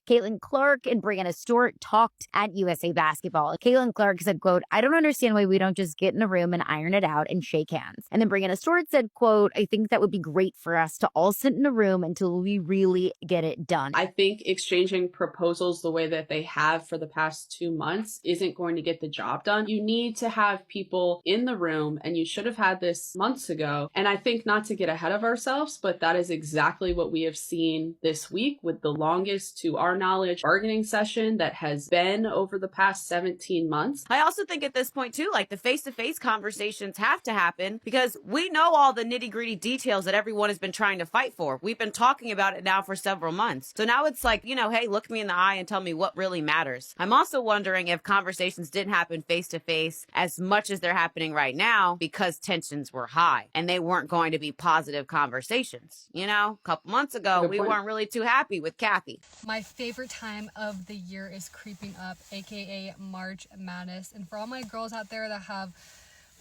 Caitlin Clark and Brianna Stewart talked at USA Basketball. Caitlin Clark said, quote, "I don't understand why we don't just get in a room and iron it out and shake hands." And then Brianna Stewart said, quote, "I think that would be great for us to all sit in a room until we really get it done." I think exchanging proposals the way that they have for the past 2 months isn't going to get the job done. You need to have people in the room, and you should have had this months ago. And I think, not to get ahead of ourselves, but that is exactly what we have seen this week with the longest, to our knowledge, bargaining session that has been over the past 17 months. I also think at this point too, like, the face-to-face conversations have to happen because we know all the nitty-gritty details that everyone has been trying to fight for. We've been talking about it now for several months. So now it's like, hey, look me in the eye and tell me what really matters. I'm also wondering if conversations didn't happen face-to-face as much as they're happening right now because tensions were high and they weren't going to be positive conversations. A couple months ago, we weren't really too happy with Kathy. My favorite time of the year is creeping up, aka March Madness. And for all my girls out there that have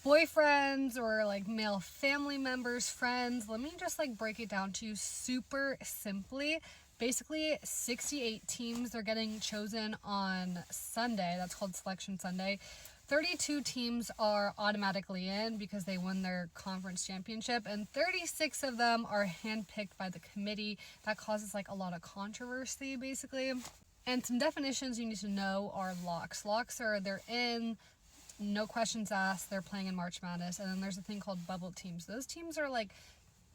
boyfriends or like male family members, friends, let me just break it down to you super simply. Basically, 68 teams are getting chosen on Sunday. That's called Selection Sunday. 32 teams are automatically in because they won their conference championship, and 36 of them are handpicked by the committee. That causes a lot of controversy, basically. And some definitions you need to know are locks. Locks are, they're in, no questions asked, they're playing in March Madness. And then there's a thing called bubble teams. Those teams are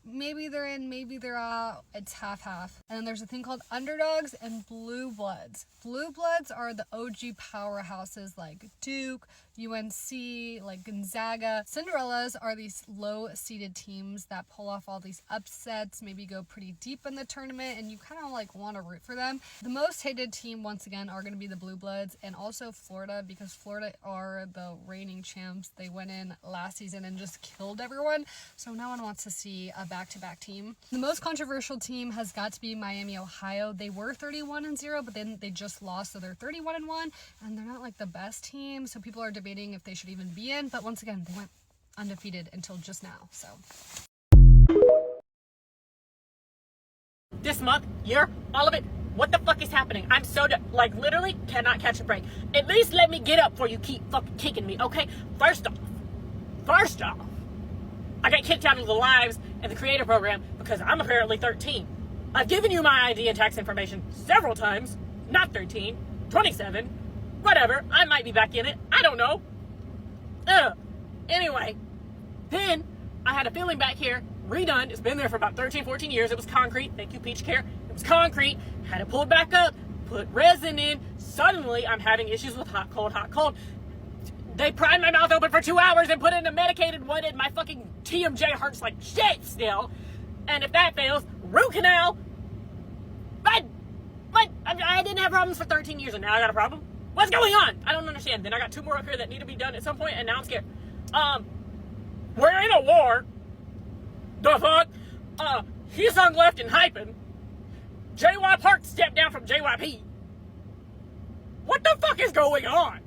maybe they're in, maybe they're out. It's half-half. And then there's a thing called underdogs and blue bloods. Blue bloods are the OG powerhouses like Duke, UNC, Gonzaga. Cinderellas are these low-seeded teams that pull off all these upsets, maybe go pretty deep in the tournament, and you kind of want to root for them. The most hated team, once again, are going to be the blue bloods, and also Florida, because Florida are the reigning champs. They went in last season and just killed everyone, so no one wants to see a back-to-back team. The most controversial team has got to be Miami, Ohio. They were 31-0, but then they just lost, so they're 31-1, and they're not the best team, so people are debating if they should even be in, but once again, they went undefeated until just now, so. This month, year, all of it, what the fuck is happening? I'm so, literally cannot catch a break. At least let me get up before you keep fucking kicking me, okay? First off, I got kicked out of the lives and the creator program because I'm apparently 13. I've given you my ID and tax information several times. Not 13, 27, whatever. I might be back in it. I don't know. Anyway, then I had a filling back here, redone. It's been there for about 13, 14 years. It was concrete. Thank you, Peach Care. It was concrete. Had it pulled back up, put resin in. Suddenly, I'm having issues with hot, cold. They pried my mouth open for 2 hours and put in a medicated one, and my fucking TMJ hurts like shit still. And if that fails, root canal. But I didn't have problems for 13 years, and now I got a problem? What's going on? I don't understand. Then I got 2 more up here that need to be done at some point, and now I'm scared. We're in a war. The fuck? He's on left and hyping. JY Park stepped down from JYP. What the fuck is going on?